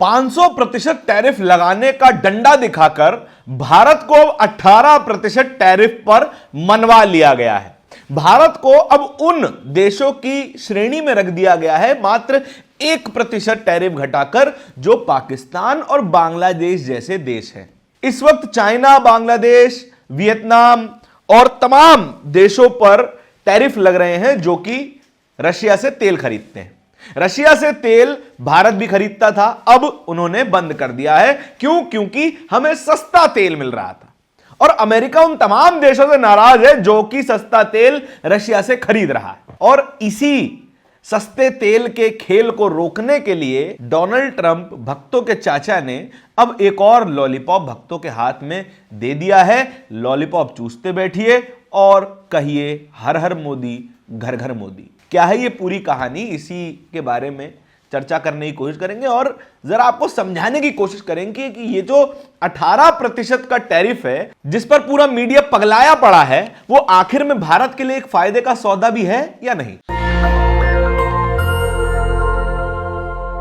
500% tariff लगाने का डंडा दिखाकर भारत को अब 18% टैरिफ पर मनवा लिया गया है। भारत को अब उन देशों की श्रेणी में रख दिया गया है मात्र 1% टैरिफ घटाकर, जो पाकिस्तान और बांग्लादेश जैसे देश हैं। इस वक्त चाइना, बांग्लादेश, वियतनाम और तमाम देशों पर टैरिफ लग रहे हैं जो कि रशिया से तेल खरीदते हैं। रशिया से तेल भारत भी खरीदता था, अब उन्होंने बंद कर दिया है। क्यों? क्योंकि हमें सस्ता तेल मिल रहा था और अमेरिका उन तमाम देशों से नाराज है जो कि सस्ता तेल रशिया से खरीद रहा है। और इसी सस्ते तेल के खेल को रोकने के लिए डोनाल्ड ट्रंप भक्तों के चाचा ने अब एक और लॉलीपॉप भक्तों के हाथ में दे दिया है। लॉलीपॉप चूसते बैठिए और कहिए हर हर मोदी, घर घर मोदी। क्या है ये पूरी कहानी, इसी के बारे में चर्चा करने की कोशिश करेंगे और जरा आपको समझाने की कोशिश करेंगे कि ये जो 18% का टैरिफ है जिस पर पूरा मीडिया पगलाया पड़ा है, वो आखिर में भारत के लिए एक फायदे का सौदा भी है या नहीं।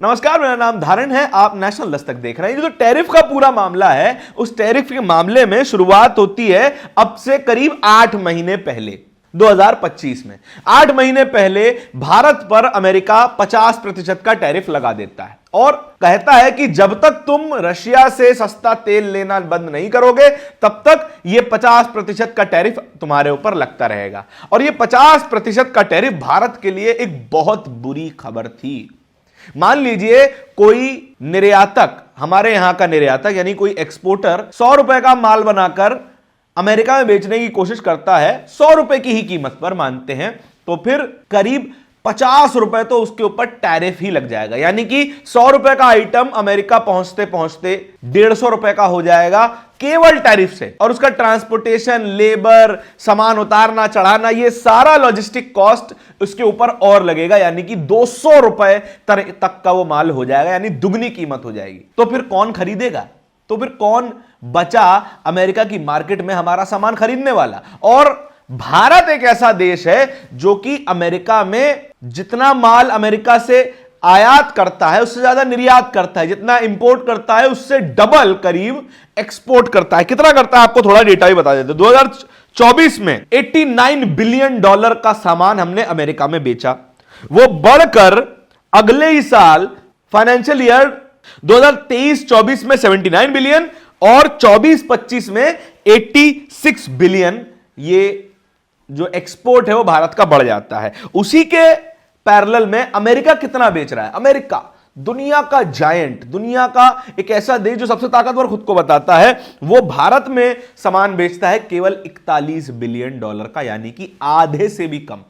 नमस्कार, मेरा नाम धारण है, आप नेशनल दस्तक देख रहे हैं। जो टैरिफ का पूरा मामला है, उस टैरिफ के मामले में शुरुआत होती है अब से करीब 8 महीने पहले, 2025 में। 8 महीने पहले भारत पर अमेरिका 50% का टैरिफ लगा देता है और कहता है कि जब तक तुम रशिया से सस्ता तेल लेना बंद नहीं करोगे तब तक यह 50% का टैरिफ तुम्हारे ऊपर लगता रहेगा। और यह 50% का टैरिफ भारत के लिए एक बहुत बुरी खबर थी। मान लीजिए कोई निर्यातक, हमारे यहां का निर्यातक यानी कोई एक्सपोर्टर 100 रुपए का माल बनाकर अमेरिका में बेचने की कोशिश करता है 100 रुपए की ही कीमत पर, मानते हैं, तो फिर करीब 50 रुपए तो उसके ऊपर टैरिफ ही लग जाएगा। यानी कि 100 रुपए का आइटम अमेरिका पहुंचते पहुंचते 150 रुपए का हो जाएगा केवल टैरिफ से। और उसका ट्रांसपोर्टेशन, लेबर, सामान उतारना चढ़ाना, ये सारा लॉजिस्टिक कॉस्ट उसके ऊपर और लगेगा, यानी कि 200 रुपए तक का वो माल हो जाएगा, यानी दुगनी कीमत हो जाएगी। तो फिर कौन खरीदेगा? तो फिर कौन बचा अमेरिका की मार्केट में हमारा सामान खरीदने वाला? और भारत एक ऐसा देश है जो कि अमेरिका में जितना माल अमेरिका से आयात करता है उससे ज्यादा निर्यात करता है, जितना इंपोर्ट करता है उससे डबल करीब एक्सपोर्ट करता है। कितना करता है आपको थोड़ा डेटा भी बता देते हैं। 2024 में 89 बिलियन डॉलर का सामान हमने अमेरिका में बेचा, वो बढ़कर अगले ही साल फाइनेंशियल ईयर 2023-24 में 79 बिलियन और 24-25 में 86 बिलियन, ये जो एक्सपोर्ट है वो भारत का बढ़ जाता है। उसी के पैरेलल में अमेरिका कितना बेच रहा है? अमेरिका दुनिया का जायंट, दुनिया का एक ऐसा देश जो सबसे ताकतवर खुद को बताता है, वो भारत में सामान बेचता है केवल 41 बिलियन डॉलर का, यानी कि आधे से भी कम।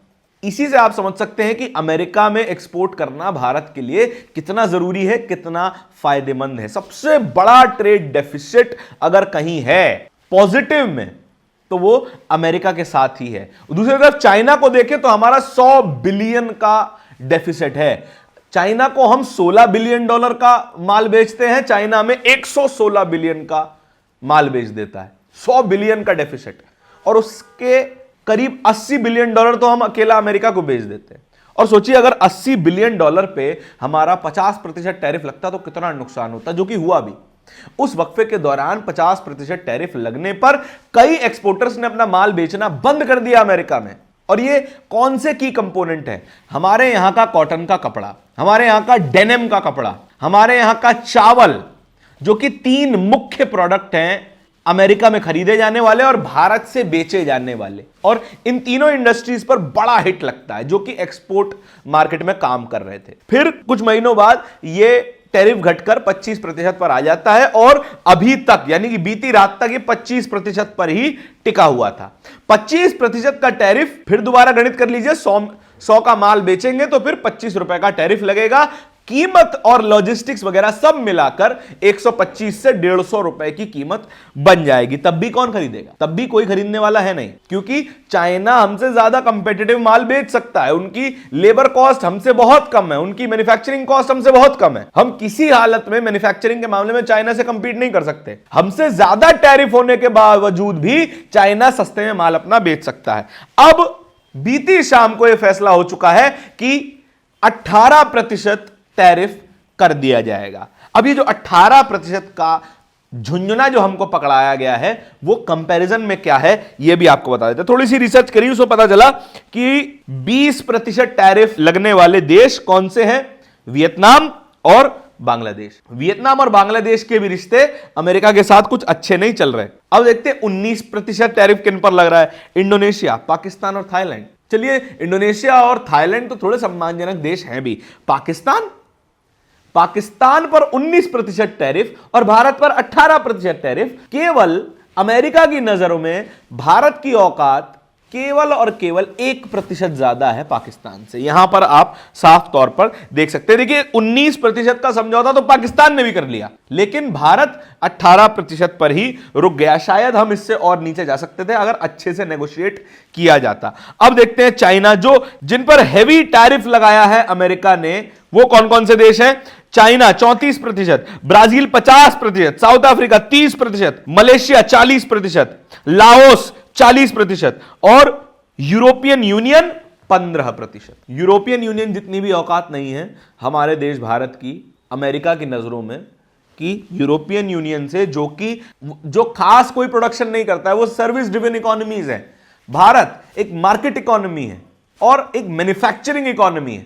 इसी से आप समझ सकते हैं कि अमेरिका में एक्सपोर्ट करना भारत के लिए कितना जरूरी है, कितना फायदेमंद है। सबसे बड़ा ट्रेड डेफिसिट अगर कहीं है पॉजिटिव में तो वो अमेरिका के साथ ही है। दूसरी तरफ चाइना को देखें तो हमारा 100 बिलियन का डेफिसिट है। चाइना को हम 16 बिलियन डॉलर का माल बेचते हैं, चाइना में 116 बिलियन का माल बेच देता है। 100 बिलियन का डेफिसिट, और उसके करीब 80 बिलियन डॉलर तो हम अकेला अमेरिका को बेच देते हैं। और सोचिए अगर 80 बिलियन डॉलर पे हमारा 50% टैरिफ लगता तो कितना नुकसान होता, जो कि हुआ भी। उस वक्फे के दौरान 50% टैरिफ लगने पर कई एक्सपोर्टर्स ने अपना माल बेचना बंद कर दिया अमेरिका में। और ये कौन से की कंपोनेंट है? हमारे यहां का कॉटन का कपड़ा, हमारे यहां का डेनिम का कपड़ा, हमारे यहां का चावल, जो कि 3 मुख्य प्रोडक्ट हैं अमेरिका में खरीदे जाने वाले और भारत से बेचे जाने वाले। और इन तीनों इंडस्ट्रीज पर बड़ा हिट लगता है जो कि एक्सपोर्ट मार्केट में काम कर रहे थे। फिर कुछ महीनों बाद ये टैरिफ घटकर 25% पर आ जाता है और अभी तक, यानी कि बीती रात तक ये 25% पर ही टिका हुआ था। 25% का टैरिफ, फिर दोबारा गणित कर लीजिए, 100 का माल बेचेंगे तो फिर 25 रुपए का टैरिफ लगेगा। कीमत और लॉजिस्टिक्स वगैरह सब मिलाकर 125 से 150 रुपए की कीमत बन जाएगी। तब भी कौन खरीदेगा? तब भी कोई खरीदने वाला है नहीं, क्योंकि चाइना हमसे ज्यादा कंपेटिटिव माल बेच सकता है। उनकी लेबर कॉस्ट हमसे बहुत कम है, उनकी मैन्युफैक्चरिंग कॉस्ट हमसे बहुत कम है। हम किसी हालत में मैन्युफैक्चरिंग के मामले में चाइना से कंपीट नहीं कर सकते। हमसे ज्यादा टैरिफ होने के बावजूद भी चाइना सस्ते में माल अपना बेच सकता है। अब बीती शाम को यह फैसला हो चुका है कि 18% टैरिफ कर दिया जाएगा। अब ये जो 18% का झुंझुना जो हमको पकड़ाया गया है वो कंपैरिजन में क्या है ये भी आपको बता देते हैं। थोड़ी सी रिसर्च करी, उसको पता चला कि 20% टैरिफ लगने वाले देश कौन से हैं? वियतनाम और बांग्लादेश। वियतनाम और बांग्लादेश के भी रिश्ते अमेरिका के साथ कुछ अच्छे नहीं चल रहे। अब देखते हैं 19% टैरिफ किन पर लग रहा है? इंडोनेशिया, पाकिस्तान और थाईलैंड। चलिए, इंडोनेशिया और थाईलैंड तो थोड़े सम्मानजनक देश हैं भी। पाकिस्तान पर 19% टैरिफ और भारत पर 18% टैरिफ। केवल अमेरिका की नजरों में भारत की औकात केवल और केवल 1% ज्यादा है पाकिस्तान से। यहां पर आप साफ तौर पर देख सकते हैं। देखिए, 19% का समझौता तो पाकिस्तान ने भी कर लिया, लेकिन भारत 18% पर ही रुक गया। शायद हम इससे और नीचे जा सकते थे अगर अच्छे से नेगोशिएट किया जाता। अब देखते हैं चाइना, जिन पर हैवी टैरिफ लगाया है अमेरिका ने, वो कौन कौन से देश हैं? China 34%, Brazil 50%, south Africa 30%, Malaysia 40%, Laos 40% और यूरोपियन यूनियन 15%। यूरोपियन यूनियन जितनी भी औकात नहीं है हमारे देश भारत की अमेरिका की नजरों में कि यूरोपियन यूनियन से, जो खास कोई प्रोडक्शन नहीं करता है, वो सर्विस ड्रिवन इकोनॉमीज है। भारत एक मार्केट इकोनॉमी है और एक मैन्युफैक्चरिंग इकोनॉमी है,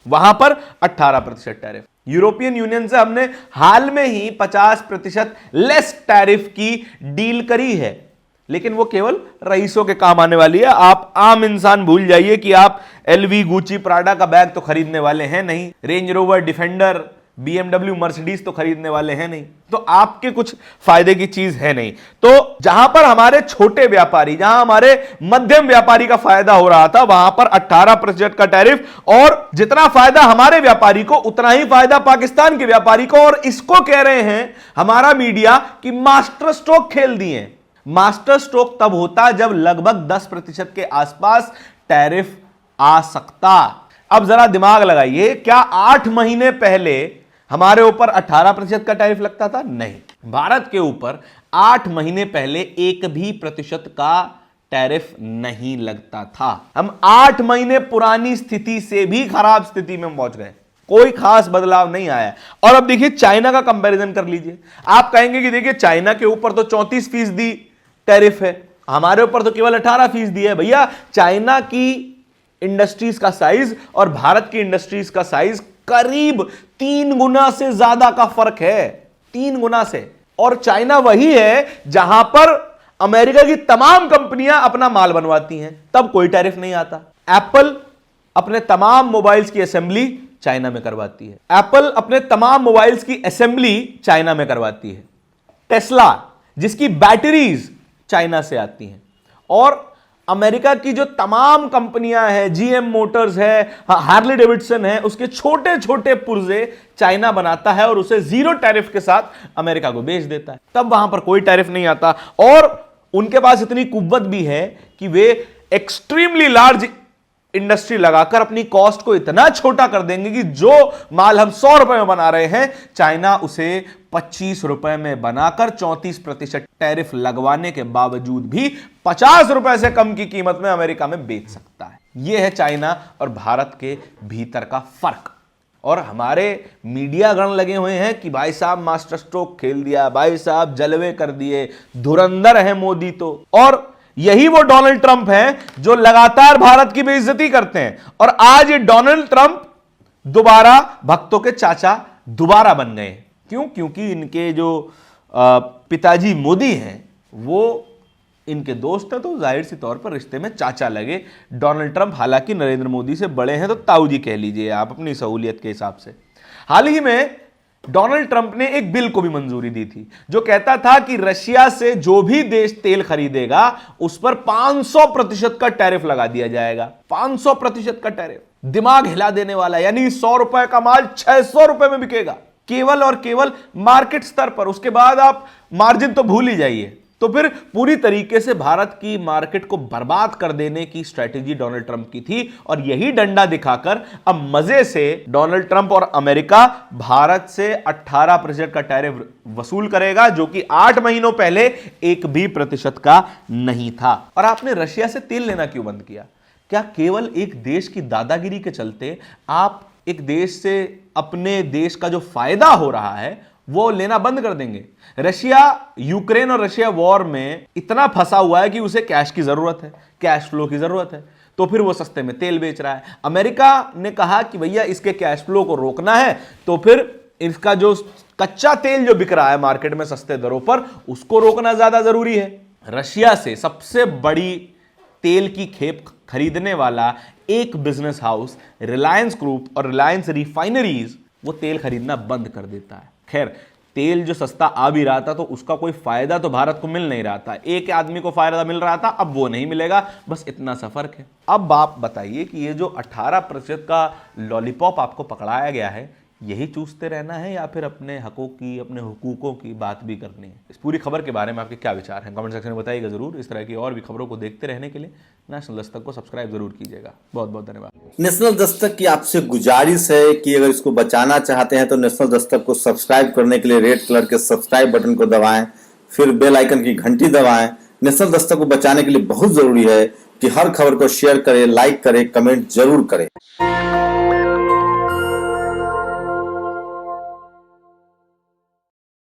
वहां पर 18% टैरिफ। यूरोपियन यूनियन से हमने हाल में ही 50% लेस टैरिफ की डील करी है, लेकिन वो केवल रईसों के काम आने वाली है। आप आम इंसान भूल जाइए कि आप एलवी, गुची, प्राडा का बैग तो खरीदने वाले हैं नहीं, range rover, defender, BMW, Mercedes तो खरीदने वाले हैं नहीं, तो आपके कुछ फायदे की चीज है नहीं। तो जहां पर हमारे छोटे व्यापारी, जहां हमारे मध्यम व्यापारी का फायदा हो रहा था, वहां पर 18% का टैरिफ, और जितना फायदा हमारे व्यापारी को उतना ही फायदा पाकिस्तान के व्यापारी को। और इसको कह रहे हैं हमारा मीडिया कि मास्टर स्ट्रोक खेल दिए। मास्टर स्ट्रोक तब होता जब लगभग 10% के आसपास टैरिफ आ सकता। अब जरा दिमाग लगाइए, क्या 8 महीने पहले हमारे ऊपर 18% का टैरिफ लगता था? नहीं, भारत के ऊपर 8 महीने पहले 1% का टैरिफ नहीं लगता था। हम 8 महीने पुरानी स्थिति से भी खराब स्थिति में पहुंच गए, कोई खास बदलाव नहीं आया। और अब देखिए चाइना का कंपैरिजन कर लीजिए। आप कहेंगे कि देखिए चाइना के ऊपर तो 34% टैरिफ है, हमारे ऊपर तो केवल 18% है। भैया, चाइना की इंडस्ट्रीज का साइज और भारत की इंडस्ट्रीज का साइज करीब 3 गुना से ज्यादा का फर्क है, 3 गुना से। और चाइना वही है जहां पर अमेरिका की तमाम कंपनियां अपना माल बनवाती हैं, तब कोई टैरिफ नहीं आता। एप्पल अपने तमाम मोबाइल्स की असेंबली चाइना में करवाती है, एप्पल अपने तमाम मोबाइल्स की असेंबली चाइना में करवाती है। टेस्ला, जिसकी बैटरीज चाइना से आती हैं। और अमेरिका की जो तमाम कंपनियां हैं, जीएम मोटर्स है, हार्ले डेविडसन है, उसके छोटे छोटे पुर्जे चाइना बनाता है और उसे 0 टैरिफ के साथ अमेरिका को बेच देता है, तब वहां पर कोई टैरिफ नहीं आता। और उनके पास इतनी कुव्वत भी है कि वे एक्सट्रीमली लार्ज इंडस्ट्री लगाकर अपनी कॉस्ट को इतना छोटा कर देंगे कि जो माल हम 100 रुपए में बना रहे हैं, चाइना उसे 25 रुपए में बनाकर 34% टैरिफ लगवाने के बावजूद भी 50 रुपए से कम की कीमत में अमेरिका में बेच सकता है। यह है चाइना और भारत के भीतर का फर्क। और हमारे मीडिया गण लगे हुए हैं कि भाई साहब मास्टर स्ट्रोक खेल दिया, भाई साहब जलवे कर दिए, धुरंधर है मोदी तो। और यही वो डोनाल्ड ट्रंप हैं जो लगातार भारत की बेइज्जती करते हैं। और आज ये डोनाल्ड ट्रंप दोबारा भक्तों के चाचा दोबारा बन गए। क्यों? क्योंकि इनके जो पिताजी मोदी हैं वो इनके दोस्त हैं, तो जाहिर सी तौर पर रिश्ते में चाचा लगे। डोनाल्ड ट्रंप हालांकि नरेंद्र मोदी से बड़े हैं, तो ताऊ जी कह लीजिए आप अपनी सहूलियत के हिसाब से। हाल ही में डोनाल्ड ट्रंप ने एक बिल को भी मंजूरी दी थी जो कहता था कि रशिया से जो भी देश तेल खरीदेगा उस पर 500% का टैरिफ लगा दिया जाएगा। 500% का टैरिफ, दिमाग हिला देने वाला। यानी 100 रुपए का माल 600 रुपए में बिकेगा, केवल और केवल मार्केट स्तर पर। उसके बाद आप मार्जिन तो भूल ही जाइए। तो फिर पूरी तरीके से भारत की मार्केट को बर्बाद कर देने की स्ट्रेटेजी डोनाल्ड ट्रंप की थी। और यही डंडा दिखाकर अब मजे से डोनाल्ड ट्रंप और अमेरिका भारत से 18% का टैरिफ वसूल करेगा, जो कि 8 महीनों पहले 1% का नहीं था। और आपने रशिया से तेल लेना क्यों बंद किया? क्या केवल एक देश की दादागिरी के चलते आप एक देश से अपने देश का जो फायदा हो रहा है वो लेना बंद कर देंगे। रशिया यूक्रेन और रशिया वॉर में इतना फंसा हुआ है कि उसे कैश की जरूरत है, कैश फ्लो की जरूरत है, तो फिर वो सस्ते में तेल बेच रहा है। अमेरिका ने कहा कि भैया इसके कैश फ्लो को रोकना है, तो फिर इसका जो कच्चा तेल जो बिक रहा है मार्केट में सस्ते दरों पर, उसको रोकना ज्यादा जरूरी है। रशिया से सबसे बड़ी तेल की खेप खरीदने वाला एक बिजनेस हाउस रिलायंस ग्रुप और रिलायंस रिफाइनरीज वो तेल खरीदना बंद कर देता है। खैर, तेल जो सस्ता आ भी रहा था तो उसका कोई फायदा तो भारत को मिल नहीं रहा था, एक आदमी को फायदा मिल रहा था, अब वो नहीं मिलेगा, बस इतना सा फर्क है। अब आप बताइए कि ये जो 18% का लॉलीपॉप आपको पकड़ाया गया है, यही चूसते रहना है या फिर अपने हकों की, अपने हुकूकों की बात भी करनी है? इस पूरी खबर के बारे में आपके क्या विचार हैं, कमेंट सेक्शन में बताइएगा जरूर। इस तरह की और भी खबरों को देखते रहने के लिए नेशनल दस्तक को सब्सक्राइब जरूर कीजिएगा। बहुत बहुत धन्यवाद। नेशनल दस्तक की आपसे गुजारिश है कि अगर इसको बचाना चाहते हैं तो नेशनल दस्तक को सब्सक्राइब करने के लिए रेड कलर के सब्सक्राइब बटन को दबाएं, फिर बेल आइकन की घंटी दबाएं। नेशनल दस्तक को बचाने के लिए बहुत जरूरी है कि हर खबर को शेयर करें, लाइक करें, कमेंट जरूर करें।